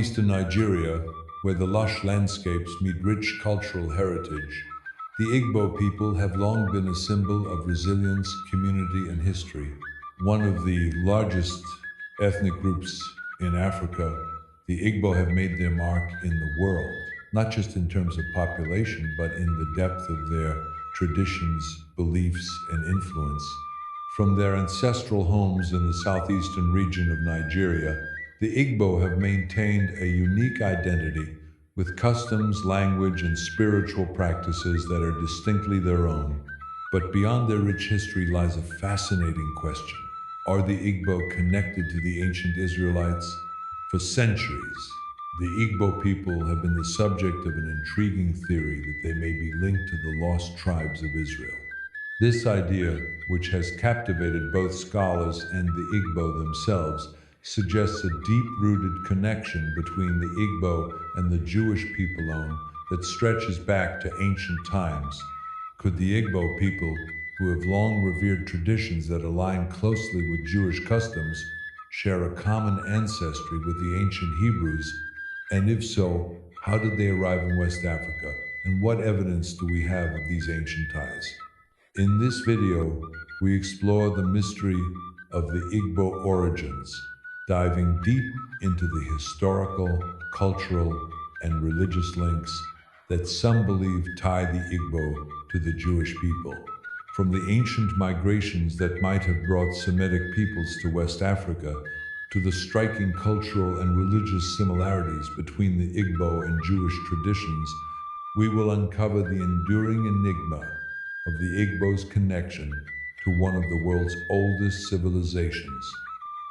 southeastern Nigeria, where the lush landscapes meet rich cultural heritage, the Igbo people have long been a symbol of resilience, community, and history. One of the largest ethnic groups in Africa, the Igbo have made their mark in the world, not just in terms of population, but in the depth of their traditions, beliefs, and influence. From their ancestral homes in the southeastern region of Nigeria, the Igbo have maintained a unique identity with customs, language, and spiritual practices that are distinctly their own. But beyond their rich history lies a fascinating question. Are the Igbo connected to the ancient Israelites? For centuries, the Igbo people have been the subject of an intriguing theory that they may be linked to the lost tribes of Israel. This idea, which has captivated both scholars and the Igbo themselves, suggests a deep-rooted connection between the Igbo and the Jewish people that stretches back to ancient times. Could the Igbo people, who have long revered traditions that align closely with Jewish customs, share a common ancestry with the ancient Hebrews? And if so, how did they arrive in West Africa? And what evidence do we have of these ancient ties? In this video, we explore the mystery of the Igbo origins, diving deep into the historical, cultural, and religious links that some believe tie the Igbo to the Jewish people. From the ancient migrations that might have brought Semitic peoples to West Africa, to the striking cultural and religious similarities between the Igbo and Jewish traditions, we will uncover the enduring enigma of the Igbo's connection to one of the world's oldest civilizations.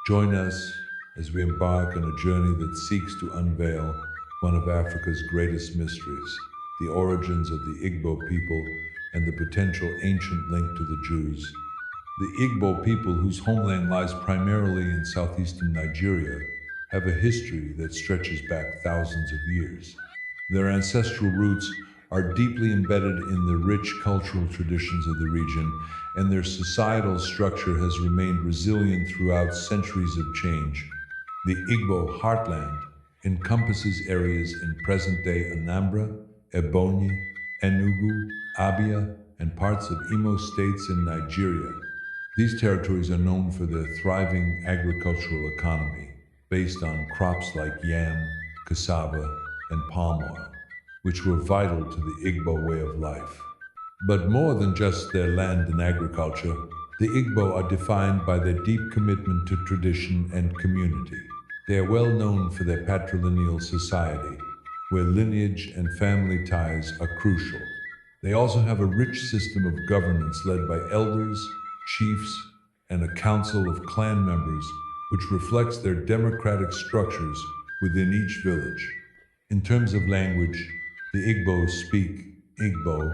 Join us as we embark on a journey that seeks to unveil one of Africa's greatest mysteries, the origins of the Igbo people and the potential ancient link to the Jews. The Igbo people, whose homeland lies primarily in southeastern Nigeria, have a history that stretches back thousands of years. Their ancestral roots are deeply embedded in the rich cultural traditions of the region, and their societal structure has remained resilient throughout centuries of change. The Igbo heartland encompasses areas in present-day Anambra, Ebonyi, Enugu, Abia, and parts of Imo states in Nigeria. These territories are known for their thriving agricultural economy, based on crops like yam, cassava, and palm oil, which were vital to the Igbo way of life. But more than just their land and agriculture, the Igbo are defined by their deep commitment to tradition and community. They are well known for their patrilineal society, where lineage and family ties are crucial. They also have a rich system of governance led by elders, chiefs, and a council of clan members, which reflects their democratic structures within each village. In terms of language, the Igbo speak Igbo,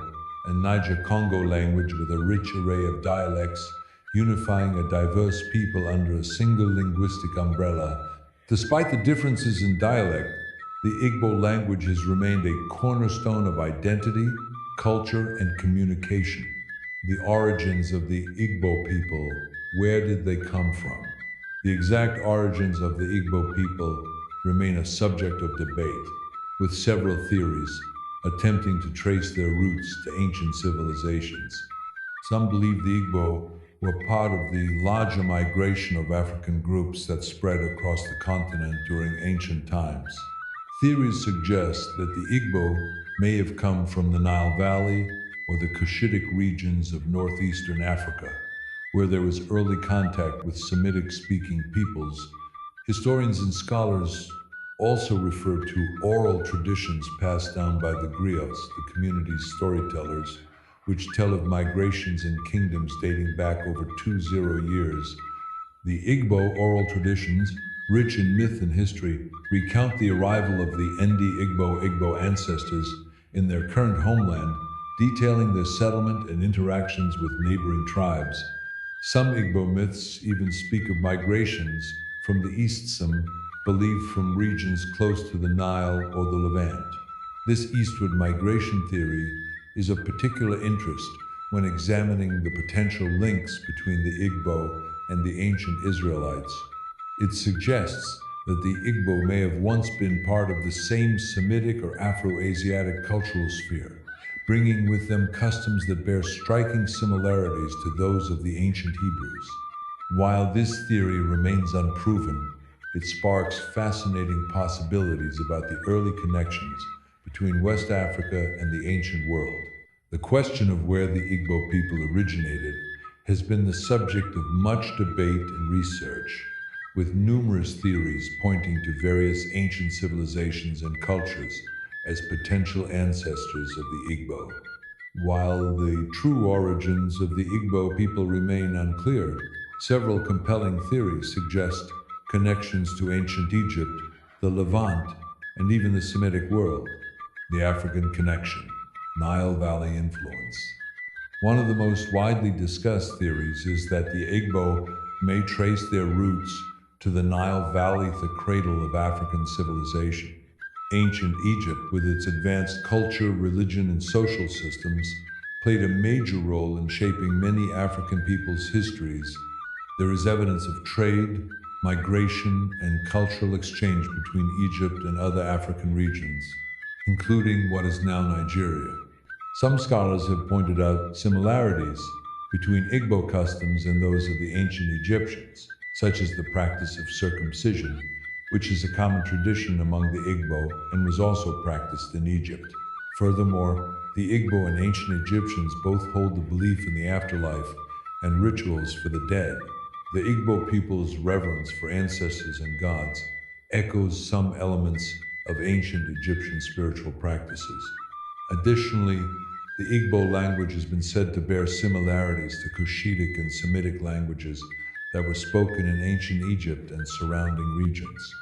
a Niger-Congo language with a rich array of dialects, unifying a diverse people under a single linguistic umbrella. Despite the differences in dialect, the Igbo language has remained a cornerstone of identity, culture, and communication. The origins of the Igbo people, where did they come from? The exact origins of the Igbo people remain a subject of debate, with several theories attempting to trace their roots to ancient civilizations. Some believe the Igbo were part of the larger migration of African groups that spread across the continent during ancient times. Theories suggest that the Igbo may have come from the Nile Valley or the Cushitic regions of northeastern Africa, where there was early contact with Semitic-speaking peoples. Historians and scholars also refer to oral traditions passed down by the griots, the community's storytellers, which tell of migrations and kingdoms dating back over 20 years. The Igbo oral traditions, rich in myth and history, recount the arrival of the Ndi Igbo ancestors in their current homeland, detailing their settlement and interactions with neighboring tribes. Some Igbo myths even speak of migrations from the Eastsum, believed from regions close to the Nile or the Levant. This eastward migration theory is of particular interest when examining the potential links between the Igbo and the ancient Israelites. It suggests that the Igbo may have once been part of the same Semitic or Afro-Asiatic cultural sphere, bringing with them customs that bear striking similarities to those of the ancient Hebrews. While this theory remains unproven, it sparks fascinating possibilities about the early connections between West Africa and the ancient world. The question of where the Igbo people originated has been the subject of much debate and research, with numerous theories pointing to various ancient civilizations and cultures as potential ancestors of the Igbo. While the true origins of the Igbo people remain unclear, several compelling theories suggest connections to ancient Egypt, the Levant, and even the Semitic world. The African connection, Nile Valley influence. One of the most widely discussed theories is that the Igbo may trace their roots to the Nile Valley, the cradle of African civilization. Ancient Egypt, with its advanced culture, religion, and social systems, played a major role in shaping many African peoples' histories. There is evidence of trade, migration, and cultural exchange between Egypt and other African regions, including what is now Nigeria. Some scholars have pointed out similarities between Igbo customs and those of the ancient Egyptians, such as the practice of circumcision, which is a common tradition among the Igbo and was also practiced in Egypt. Furthermore, the Igbo and ancient Egyptians both hold the belief in the afterlife and rituals for the dead. The Igbo people's reverence for ancestors and gods echoes some elements of ancient Egyptian spiritual practices. Additionally, the Igbo language has been said to bear similarities to Cushitic and Semitic languages that were spoken in ancient Egypt and surrounding regions.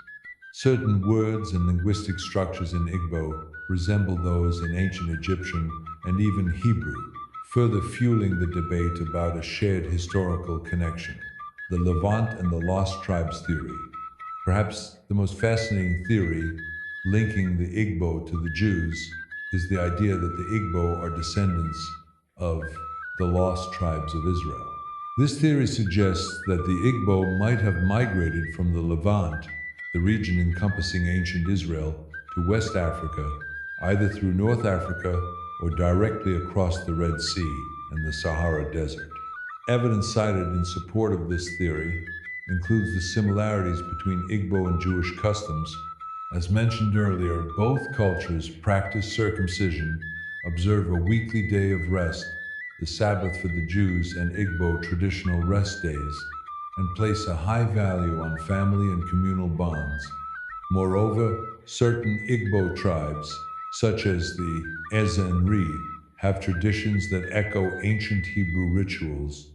Certain words and linguistic structures in Igbo resemble those in ancient Egyptian and even Hebrew, further fueling the debate about a shared historical connection. The Levant and the Lost Tribes theory. Perhaps the most fascinating theory linking the Igbo to the Jews is the idea that the Igbo are descendants of the lost tribes of Israel. This theory suggests that the Igbo might have migrated from the Levant, the region encompassing ancient Israel, to West Africa, either through North Africa or directly across the Red Sea and the Sahara Desert. Evidence cited in support of this theory includes the similarities between Igbo and Jewish customs. As mentioned earlier, both cultures practice circumcision, observe a weekly day of rest, the Sabbath for the Jews and Igbo traditional rest days, and place a high value on family and communal bonds. Moreover, certain Igbo tribes, such as the Eze and Ri, have traditions that echo ancient Hebrew rituals.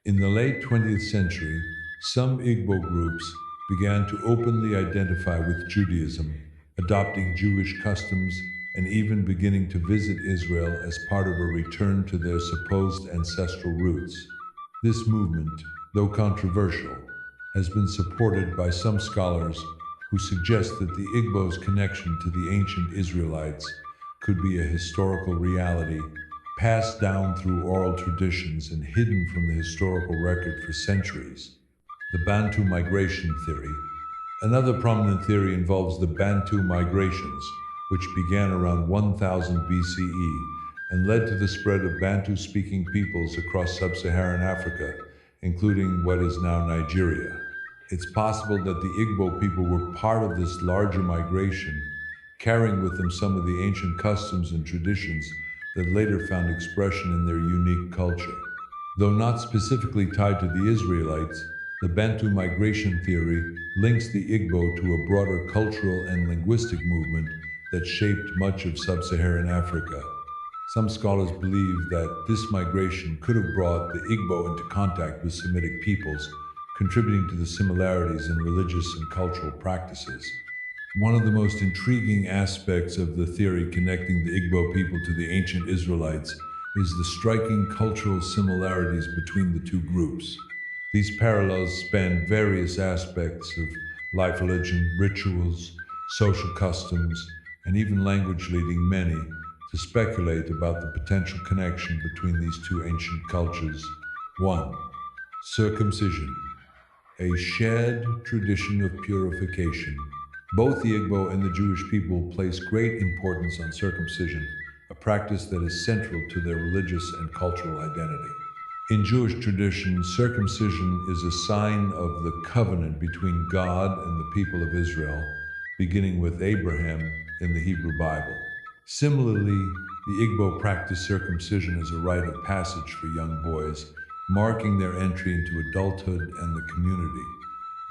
In the late 20th century, some Igbo groups began to openly identify with Judaism, adopting Jewish customs and even beginning to visit Israel as part of a return to their supposed ancestral roots. This movement, though controversial, has been supported by some scholars who suggest that the Igbo's connection to the ancient Israelites could be a historical reality passed down through oral traditions and hidden from the historical record for centuries. The Bantu migration theory. Another prominent theory involves the Bantu migrations, which began around 1000 BCE and led to the spread of Bantu-speaking peoples across sub-Saharan Africa, including what is now Nigeria. It's possible that the Igbo people were part of this larger migration, carrying with them some of the ancient customs and traditions that later found expression in their unique culture. Though not specifically tied to the Israelites, the Bantu migration theory links the Igbo to a broader cultural and linguistic movement that shaped much of sub-Saharan Africa. Some scholars believe that this migration could have brought the Igbo into contact with Semitic peoples, contributing to the similarities in religious and cultural practices. One of the most intriguing aspects of the theory connecting the Igbo people to the ancient Israelites is the striking cultural similarities between the two groups. These parallels span various aspects of life, religion, rituals, social customs, and even language, leading many to speculate about the potential connection between these two ancient cultures. 1. Circumcision. a shared tradition of purification. Both the Igbo and the Jewish people place great importance on circumcision, a practice that is central to their religious and cultural identity. In Jewish tradition, circumcision is a sign of the covenant between God and the people of Israel, beginning with Abraham in the Hebrew Bible. Similarly, the Igbo practice circumcision as a rite of passage for young boys, marking their entry into adulthood and the community.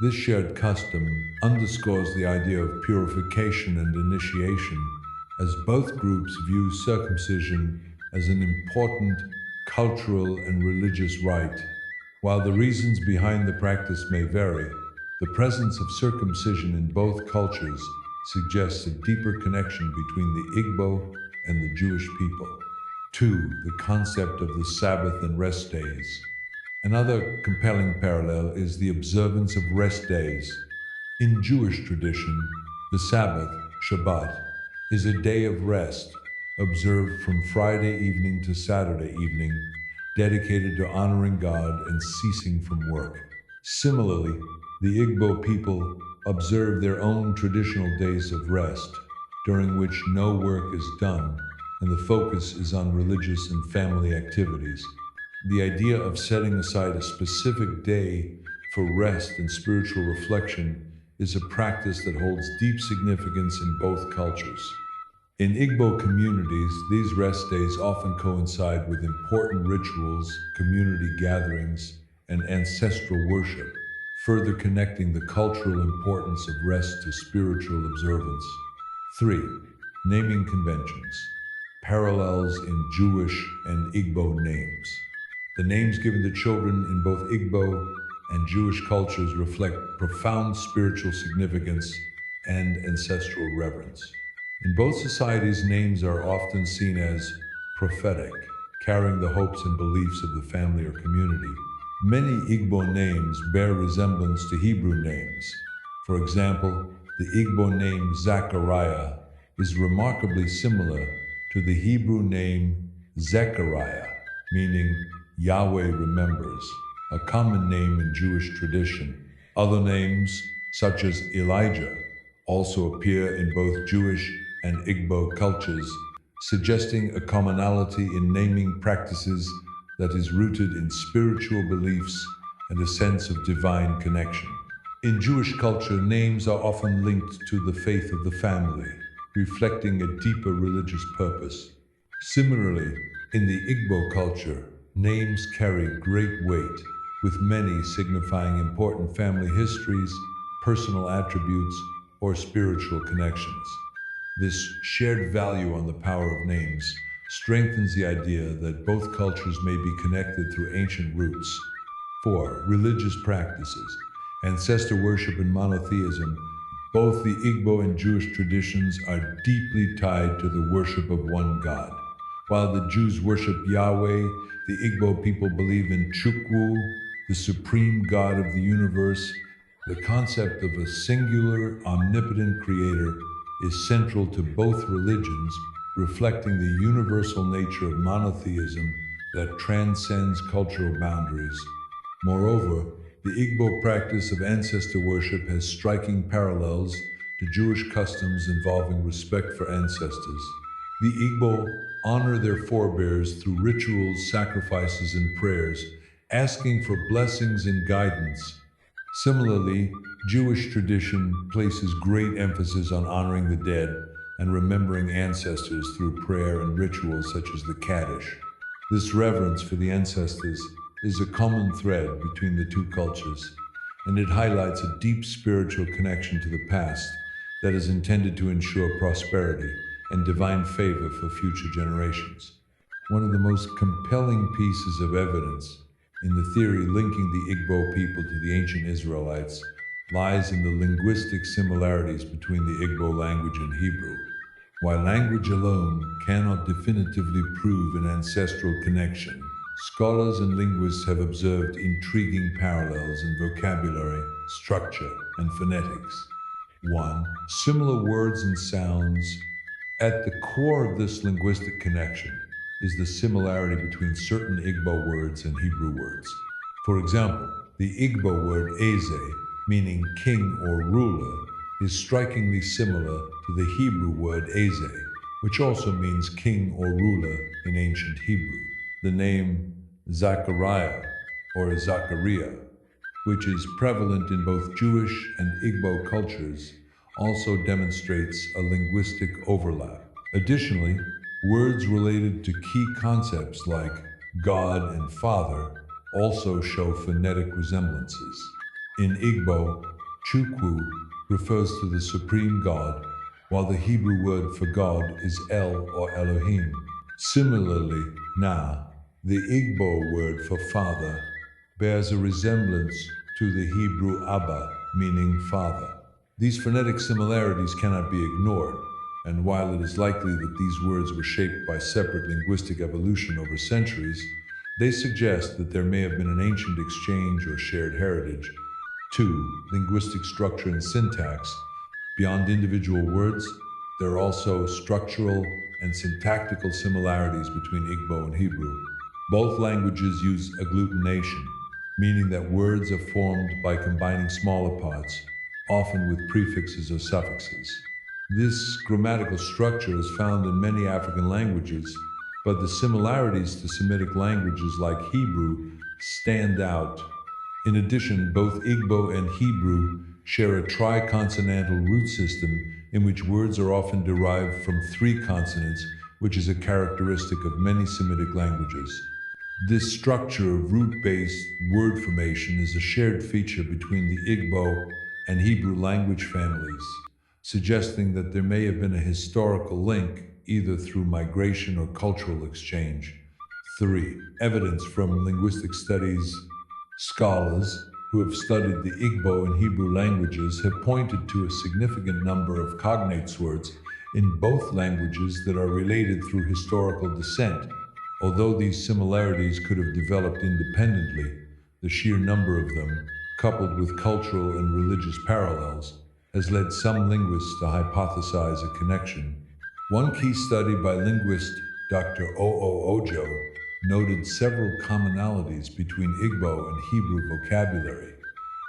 This shared custom underscores the idea of purification and initiation, as both groups view circumcision as an important cultural and religious rite. While the reasons behind the practice may vary, the presence of circumcision in both cultures suggests a deeper connection between the Igbo and the Jewish people. 2. The concept of the Sabbath and rest days. Another compelling parallel is the observance of rest days. In Jewish tradition, the Sabbath, Shabbat, is a day of rest observed from Friday evening to Saturday evening, dedicated to honoring God and ceasing from work. Similarly, the Igbo people observe their own traditional days of rest, during which no work is done and the focus is on religious and family activities. The idea of setting aside a specific day for rest and spiritual reflection is a practice that holds deep significance in both cultures. In Igbo communities, these rest days often coincide with important rituals, community gatherings, and ancestral worship, further connecting the cultural importance of rest to spiritual observance. 3. Naming conventions. Parallels in Jewish and Igbo names. The names given to children in both Igbo and Jewish cultures reflect profound spiritual significance and ancestral reverence. In both societies, names are often seen as prophetic, carrying the hopes and beliefs of the family or community. Many Igbo names bear resemblance to Hebrew names. For example, the Igbo name Zachariah is remarkably similar to the Hebrew name Zechariah, meaning Yahweh remembers, a common name in Jewish tradition. Other names, such as Elijah, also appear in both Jewish and Igbo cultures, suggesting a commonality in naming practices that is rooted in spiritual beliefs and a sense of divine connection. In Jewish culture, names are often linked to the faith of the family, reflecting a deeper religious purpose. Similarly, in the Igbo culture, names carry great weight, with many signifying important family histories, personal attributes, or spiritual connections. This shared value on the power of names strengthens the idea that both cultures may be connected through ancient roots. 4. Religious practices. Ancestor worship and monotheism. Both the Igbo and Jewish traditions are deeply tied to the worship of one God. While the Jews worship Yahweh, the Igbo people believe in Chukwu, the supreme God of the universe. The concept of a singular, omnipotent creator is central to both religions, reflecting the universal nature of monotheism that transcends cultural boundaries. Moreover, the Igbo practice of ancestor worship has striking parallels to Jewish customs involving respect for ancestors. The Igbo honor their forebears through rituals, sacrifices, and prayers, asking for blessings and guidance. Similarly, Jewish tradition places great emphasis on honoring the dead and remembering ancestors through prayer and rituals such as the Kaddish. This reverence for the ancestors is a common thread between the two cultures, and it highlights a deep spiritual connection to the past that is intended to ensure prosperity and divine favor for future generations. One of the most compelling pieces of evidence in the theory linking the Igbo people to the ancient Israelites lies in the linguistic similarities between the Igbo language and Hebrew. While language alone cannot definitively prove an ancestral connection, scholars and linguists have observed intriguing parallels in vocabulary, structure, and phonetics. 1. Similar words and sounds. At the core of this linguistic connection is the similarity between certain Igbo words and Hebrew words. For example, The Igbo word eze, meaning king or ruler, is strikingly similar to the Hebrew word eze, which also means king or ruler in ancient Hebrew. The name Zachariah or Zachariah, which is prevalent in both Jewish and Igbo cultures, also demonstrates a linguistic overlap. Additionally, words related to key concepts like God and Father also show phonetic resemblances. In Igbo, Chukwu refers to the supreme God, while the Hebrew word for God is El or Elohim. Similarly, Na, the Igbo word for father, bears a resemblance to the Hebrew Abba, meaning father. These phonetic similarities cannot be ignored, and while it is likely that these words were shaped by separate linguistic evolution over centuries, they suggest that there may have been an ancient exchange or shared heritage. 2. Linguistic structure and syntax. Beyond individual words, there are also structural and syntactical similarities between Igbo and Hebrew. Both languages use agglutination, meaning that words are formed by combining smaller parts, often with prefixes or suffixes. This grammatical structure is found in many African languages, but the similarities to Semitic languages like Hebrew stand out. In addition, both Igbo and Hebrew share a triconsonantal root system in which words are often derived from three consonants, which is a characteristic of many Semitic languages. This structure of root-based word formation is a shared feature between the Igbo and Hebrew language families, suggesting that there may have been a historical link either through migration or cultural exchange. 3. Evidence from linguistic studies. Scholars who have studied the Igbo and Hebrew languages have pointed to a significant number of cognates words in both languages that are related through historical descent. Although these similarities could have developed independently, the sheer number of them, coupled with cultural and religious parallels, has led some linguists to hypothesize a connection. One key study by linguist Dr. Ojo noted several commonalities between Igbo and Hebrew vocabulary.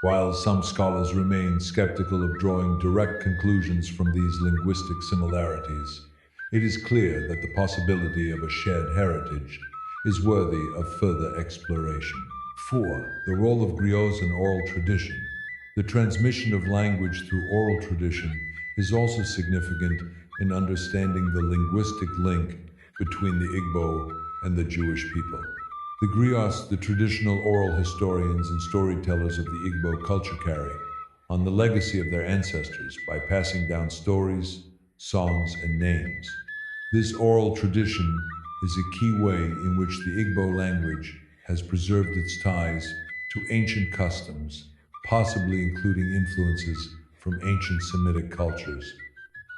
While some scholars remain skeptical of drawing direct conclusions from these linguistic similarities, it is clear that the possibility of a shared heritage is worthy of further exploration. 4. The role of griots in oral tradition. The transmission of language through oral tradition is also significant in understanding the linguistic link between the Igbo and the Jewish people. The griots, the traditional oral historians and storytellers of the Igbo culture, carry on the legacy of their ancestors by passing down stories, songs, and names. This oral tradition is a key way in which the Igbo language has preserved its ties to ancient customs, possibly including influences from ancient Semitic cultures.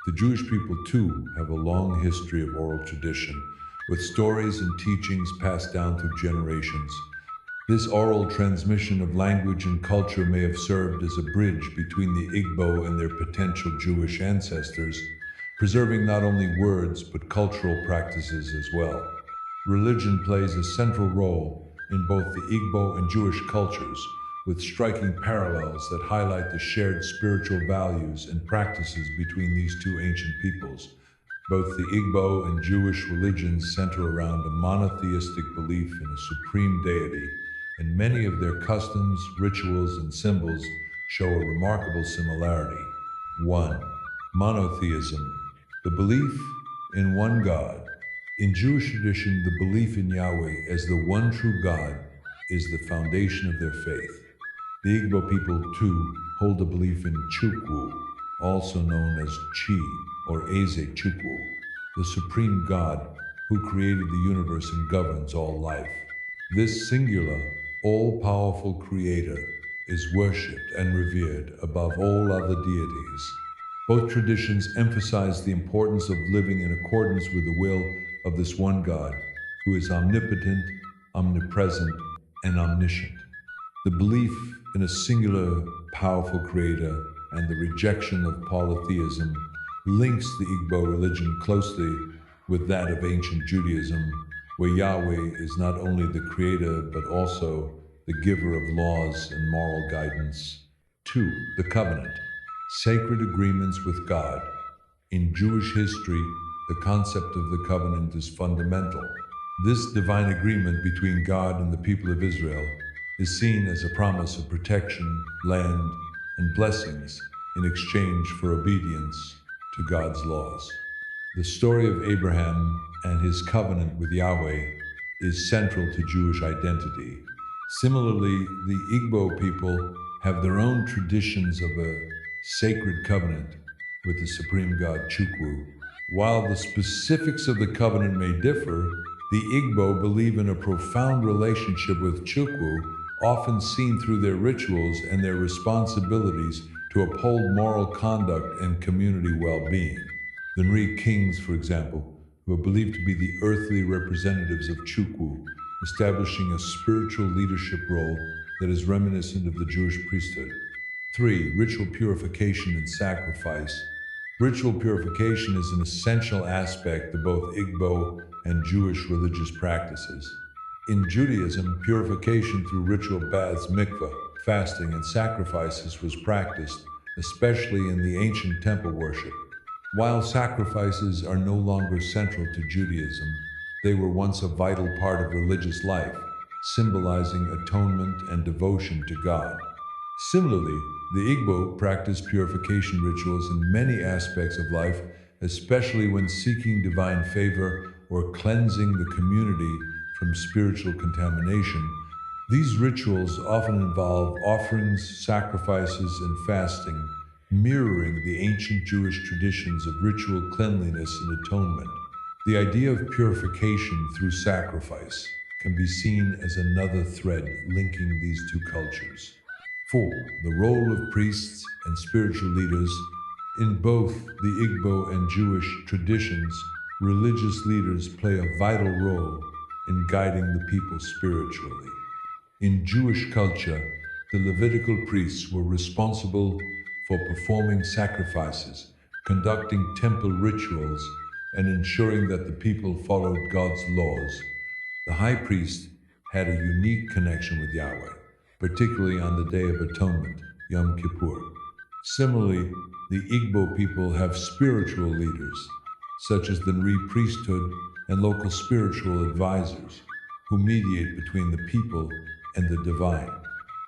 The Jewish people, too, have a long history of oral tradition, with stories and teachings passed down through generations. This oral transmission of language and culture may have served as a bridge between the Igbo and their potential Jewish ancestors, preserving not only words but cultural practices as well. Religion plays a central role in both the Igbo and Jewish cultures, with striking parallels that highlight the shared spiritual values and practices between these two ancient peoples. Both the Igbo and Jewish religions center around a monotheistic belief in a supreme deity, and many of their customs, rituals, and symbols show a remarkable similarity. 1. Monotheism, the belief in one God. In Jewish tradition, the belief in Yahweh as the one true God is the foundation of their faith. The Igbo people, too, hold a belief in Chukwu, also known as Chi or Eze Chukwu, the supreme God who created the universe and governs all life. This singular, all-powerful creator is worshipped and revered above all other deities. Both traditions emphasize the importance of living in accordance with the will of this one God, who is omnipotent, omnipresent, and omniscient. The belief in a singular, powerful creator and the rejection of polytheism links the Igbo religion closely with that of ancient Judaism, where Yahweh is not only the creator but also the giver of laws and moral guidance. 2. The covenant, sacred agreements with God. In Jewish history, the concept of the covenant is fundamental. This divine agreement between God and the people of Israel is seen as a promise of protection, land, and blessings in exchange for obedience to God's laws. The story of Abraham and his covenant with Yahweh is central to Jewish identity. Similarly, the Igbo people have their own traditions of a sacred covenant with the supreme god Chukwu. While the specifics of the covenant may differ, the Igbo believe in a profound relationship with Chukwu, often seen through their rituals and their responsibilities to uphold moral conduct and community well-being. The Nri kings, for example, who are believed to be the earthly representatives of Chukwu, establishing a spiritual leadership role that is reminiscent of the Jewish priesthood. 3. Ritual purification and sacrifice. Ritual purification is an essential aspect of both Igbo and Jewish religious practices. In Judaism, purification through ritual baths, mikvah, fasting, and sacrifices was practiced, especially in the ancient temple worship. While sacrifices are no longer central to Judaism, they were once a vital part of religious life, symbolizing atonement and devotion to God. Similarly, the Igbo practice purification rituals in many aspects of life, especially when seeking divine favor or cleansing the community from spiritual contamination. These rituals often involve offerings, sacrifices, and fasting, mirroring the ancient Jewish traditions of ritual cleanliness and atonement. The idea of purification through sacrifice can be seen as another thread linking these two cultures. 4. The role of priests and spiritual leaders. In both the Igbo and Jewish traditions, religious leaders play a vital role in guiding the people spiritually. In Jewish culture, the Levitical priests were responsible for performing sacrifices, conducting temple rituals, and ensuring that the people followed God's laws. The high priest had a unique connection with Yahweh, particularly on the Day of Atonement, Yom Kippur. Similarly, the Igbo people have spiritual leaders, such as the Nri priesthood and local spiritual advisors, who mediate between the people and the divine.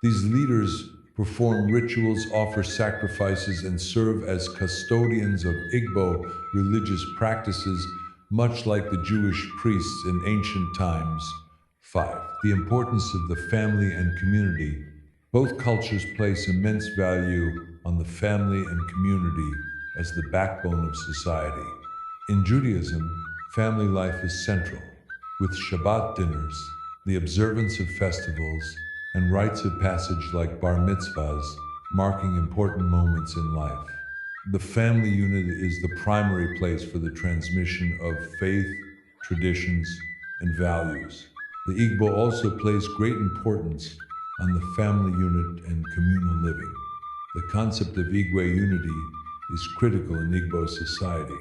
These leaders perform rituals, offer sacrifices, and serve as custodians of Igbo religious practices, much like the Jewish priests in ancient times. 5. The importance of the family and community. Both cultures place immense value on the family and community as the backbone of society. In Judaism, family life is central, with Shabbat dinners, the observance of festivals, and rites of passage like bar mitzvahs marking important moments in life. The family unit is the primary place for the transmission of faith, traditions, and values. The Igbo also place great importance on the family unit and communal living. The concept of Igwe unity is critical in Igbo society,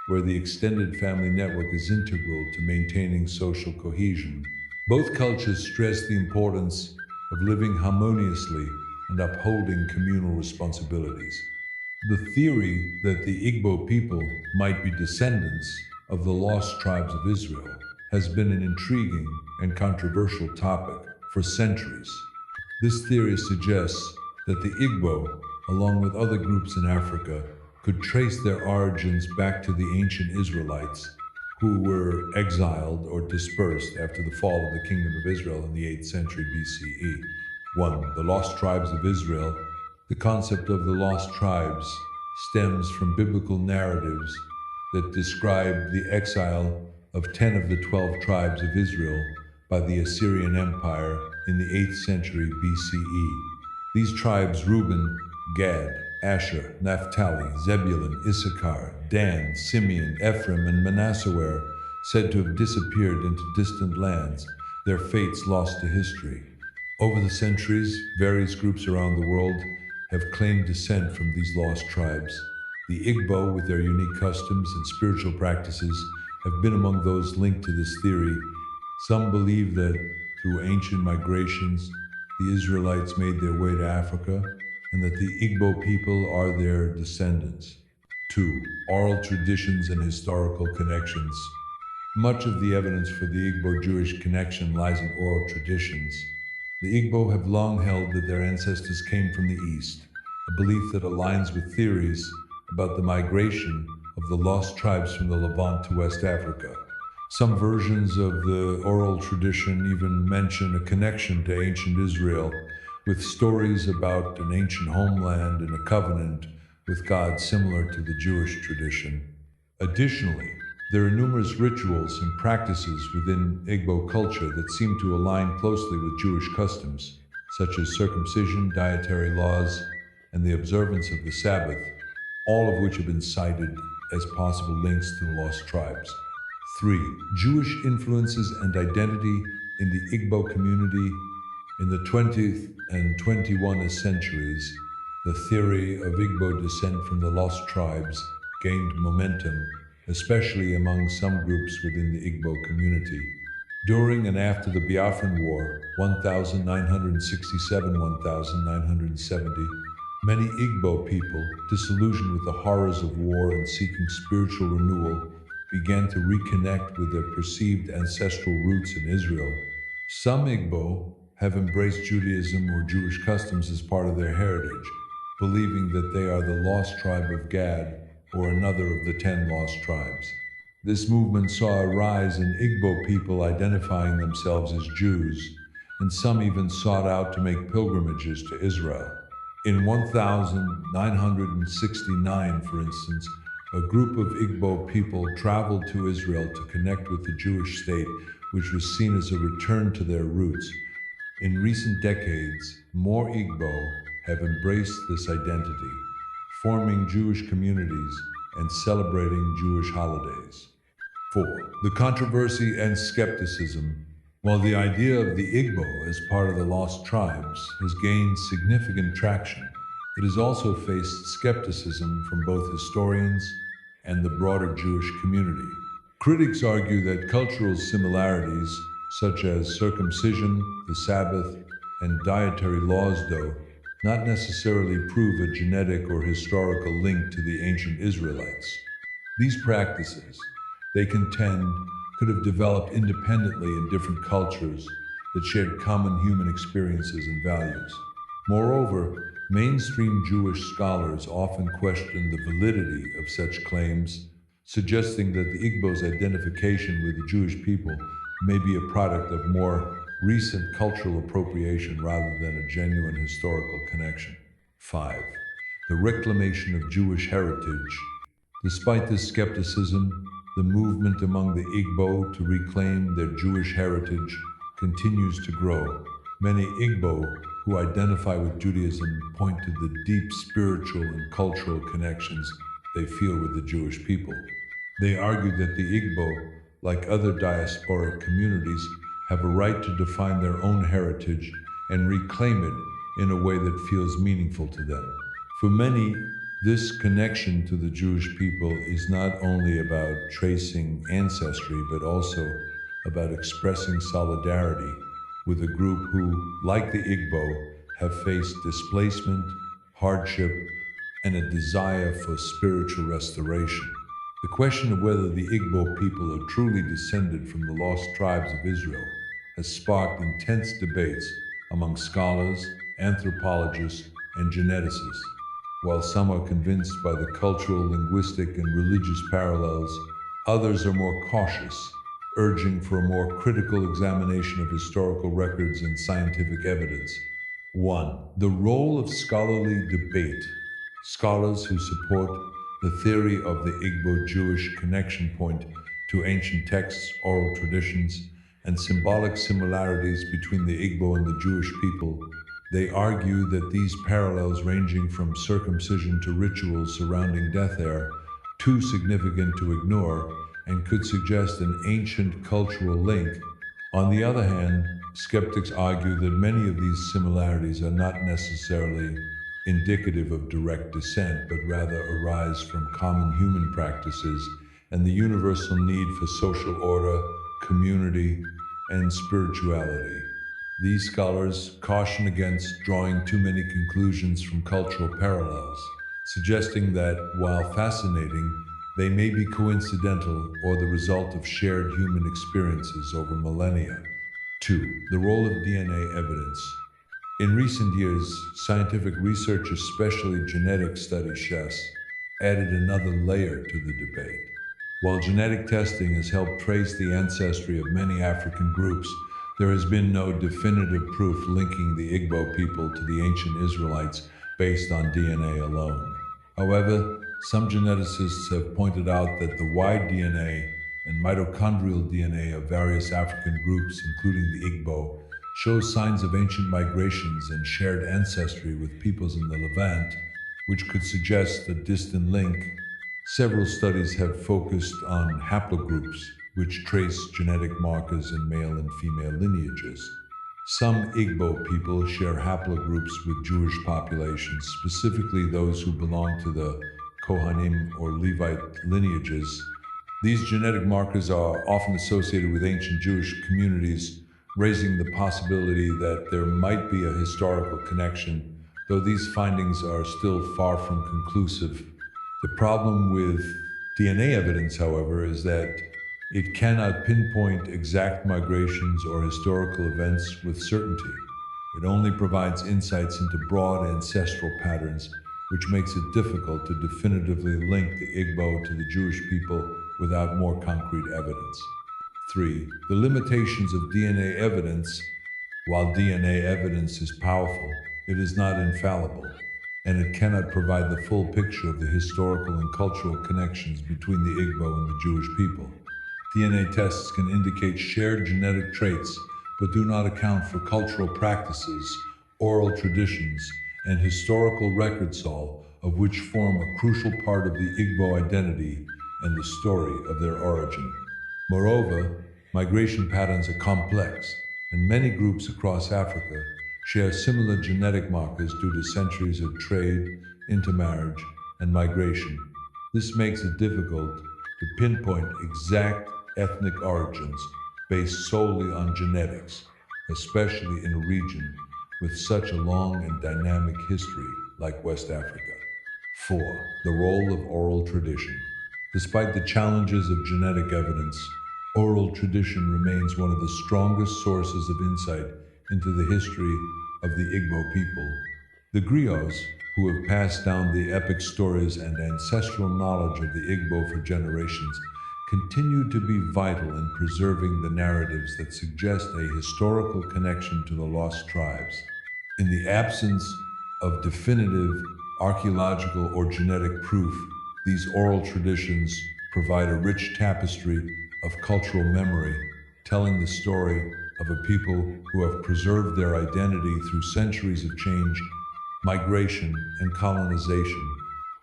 where the extended family network is integral to maintaining social cohesion. Both cultures stress the importance of living harmoniously and upholding communal responsibilities. The theory that the Igbo people might be descendants of the lost tribes of Israel has been an intriguing and controversial topic for centuries. This theory suggests that the Igbo, along with other groups in Africa, could trace their origins back to the ancient Israelites, who were exiled or dispersed after the fall of the Kingdom of Israel in the 8th century BCE. 1. The lost tribes of Israel. The concept of the lost tribes stems from biblical narratives that describe the exile of 10 of the 12 tribes of Israel by the Assyrian Empire in the 8th century BCE. These tribes, Reuben, Gad, Asher, Naphtali, Zebulun, Issachar, Dan, Simeon, Ephraim, and Manasseh, were said to have disappeared into distant lands, their fates lost to history. Over the centuries, various groups around the world have claimed descent from these lost tribes. The Igbo, with their unique customs and spiritual practices, have been among those linked to this theory. Some believe that through ancient migrations, the Israelites made their way to Africa and that the Igbo people are their descendants. 2. Oral traditions and historical connections. Much of the evidence for the Igbo Jewish connection lies in oral traditions. The Igbo have long held that their ancestors came from the East, a belief that aligns with theories about the migration of the lost tribes from the Levant to West Africa. Some versions of the oral tradition even mention a connection to ancient Israel, with stories about an ancient homeland and a covenant with God similar to the Jewish tradition. Additionally, there are numerous rituals and practices within Igbo culture that seem to align closely with Jewish customs, such as circumcision, dietary laws, and the observance of the Sabbath, all of which have been cited as possible links to the lost tribes. 3. Jewish influences and identity in the Igbo community. In the 20th and 21st centuries, the theory of Igbo descent from the lost tribes gained momentum, especially among some groups within the Igbo community. During and after the Biafran War, 1967-1970, many Igbo people, disillusioned with the horrors of war and seeking spiritual renewal, began to reconnect with their perceived ancestral roots in Israel. Some Igbo have embraced Judaism or Jewish customs as part of their heritage, believing that they are the lost tribe of Gad or another of the 10 lost tribes. This movement saw a rise in Igbo people identifying themselves as Jews, and some even sought out to make pilgrimages to Israel. In 1969, for instance, a group of Igbo people traveled to Israel to connect with the Jewish state, which was seen as a return to their roots. In recent decades, more Igbo have embraced this identity, forming Jewish communities and celebrating Jewish holidays. 4. The controversy and skepticism. While the idea of the Igbo as part of the lost tribes has gained significant traction, it has also faced skepticism from both historians and the broader Jewish community. Critics argue that cultural similarities, such as circumcision, the Sabbath, and dietary laws, do not necessarily prove a genetic or historical link to the ancient Israelites. These practices, they contend, could have developed independently in different cultures that shared common human experiences and values. Moreover, mainstream Jewish scholars often question the validity of such claims, suggesting that the Igbo's identification with the Jewish people may be a product of more recent cultural appropriation rather than a genuine historical connection. 5. The reclamation of Jewish heritage. Despite this skepticism, the movement among the Igbo to reclaim their Jewish heritage continues to grow. Many Igbo who identify with Judaism point to the deep spiritual and cultural connections they feel with the Jewish people. They argue that the Igbo, like other diasporic communities, have a right to define their own heritage and reclaim it in a way that feels meaningful to them. For many, this connection to the Jewish people is not only about tracing ancestry, but also about expressing solidarity with a group who, like the Igbo, have faced displacement, hardship, and a desire for spiritual restoration. The question of whether the Igbo people are truly descended from the lost tribes of Israel has sparked intense debates among scholars, anthropologists, and geneticists. While some are convinced by the cultural, linguistic, and religious parallels, others are more cautious, urging for a more critical examination of historical records and scientific evidence. 1. The role of scholarly debate. Scholars who support the theory of the Igbo Jewish connection point to ancient texts, oral traditions, and symbolic similarities between the Igbo and the Jewish people. They argue that these parallels, ranging from circumcision to rituals surrounding death, are too significant to ignore and could suggest an ancient cultural link. On the other hand, skeptics argue that many of these similarities are not necessarily indicative of direct descent, but rather arise from common human practices and the universal need for social order, community, and spirituality. These scholars caution against drawing too many conclusions from cultural parallels, suggesting that while fascinating, they may be coincidental or the result of shared human experiences over millennia. 2. The role of DNA evidence. In recent years, scientific research, especially genetic studies, has added another layer to the debate. While genetic testing has helped trace the ancestry of many African groups, there has been no definitive proof linking the Igbo people to the ancient Israelites based on DNA alone. However, some geneticists have pointed out that the wide DNA and mitochondrial DNA of various African groups, including the Igbo, shows signs of ancient migrations and shared ancestry with peoples in the Levant, which could suggest a distant link. Several studies have focused on haplogroups, which trace genetic markers in male and female lineages. Some Igbo people share haplogroups with Jewish populations, specifically those who belong to the Kohanim or Levite lineages. These genetic markers are often associated with ancient Jewish communities, raising the possibility that there might be a historical connection, though these findings are still far from conclusive. The problem with DNA evidence, however, is that it cannot pinpoint exact migrations or historical events with certainty. It only provides insights into broad ancestral patterns, which makes it difficult to definitively link the Igbo to the Jewish people without more concrete evidence. 3. The limitations of DNA evidence. While DNA evidence is powerful, it is not infallible, and it cannot provide the full picture of the historical and cultural connections between the Igbo and the Jewish people. DNA tests can indicate shared genetic traits, but do not account for cultural practices, oral traditions, and historical records, all of which form a crucial part of the Igbo identity and the story of their origin. Moreover, migration patterns are complex, and many groups across Africa share similar genetic markers due to centuries of trade, intermarriage, and migration. This makes it difficult to pinpoint exact ethnic origins based solely on genetics, especially in a region with such a long and dynamic history like West Africa. 4. The role of oral tradition. Despite the challenges of genetic evidence, oral tradition remains one of the strongest sources of insight into the history of the Igbo people. The griots, who have passed down the epic stories and ancestral knowledge of the Igbo for generations, continue to be vital in preserving the narratives that suggest a historical connection to the lost tribes. In the absence of definitive archaeological or genetic proof, these oral traditions provide a rich tapestry of cultural memory, telling the story of a people who have preserved their identity through centuries of change, migration, and colonization.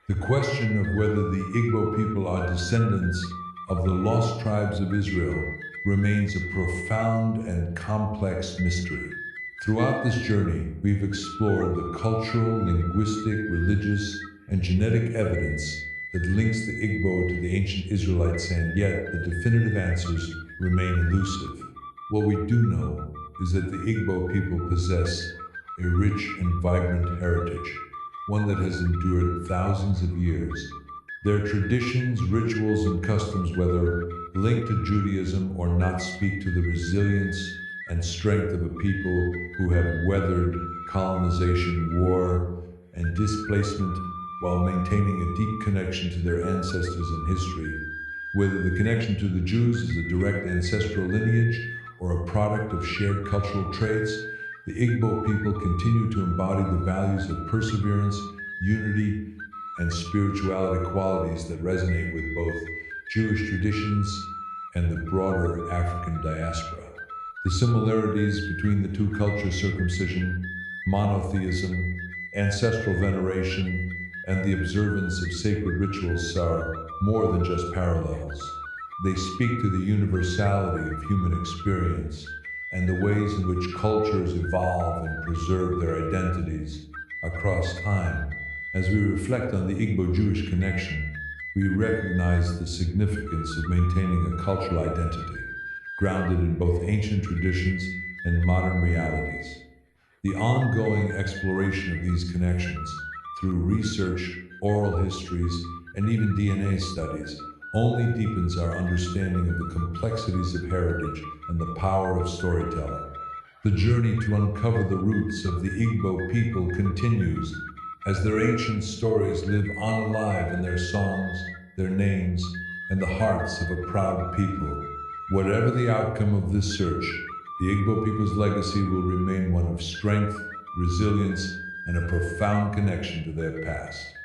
The question of whether the Igbo people are descendants of the lost tribes of Israel remains a profound and complex mystery. Throughout this journey, we've explored the cultural, linguistic, religious, and genetic evidence that links the Igbo to the ancient Israelites, and yet the definitive answers remain elusive. What we do know is that the Igbo people possess a rich and vibrant heritage, one that has endured thousands of years. Their traditions, rituals, and customs, whether linked to Judaism or not, speak to the resilience and strength of a people who have weathered colonization, war, and displacement while maintaining a deep connection to their ancestors and history. Whether the connection to the Jews is a direct ancestral lineage or a product of shared cultural traits, the Igbo people continue to embody the values of perseverance, unity, and spirituality, qualities that resonate with both Jewish traditions and the broader African diaspora. The similarities between the two cultures, circumcision, monotheism, ancestral veneration, and the observance of sacred rituals, are more than just parallels. They speak to the universality of human experience and the ways in which cultures evolve and preserve their identities across time. As we reflect on the Igbo Jewish connection, we recognize the significance of maintaining a cultural identity grounded in both ancient traditions and modern realities. The ongoing exploration of these connections through research, oral histories, and even DNA studies only deepens our understanding of the complexities of heritage and the power of storytelling. The journey to uncover the roots of the Igbo people continues as their ancient stories live on alive in their songs, their names, and the hearts of a proud people. Whatever the outcome of this search, the Igbo people's legacy will remain one of strength, resilience, and a profound connection to their past.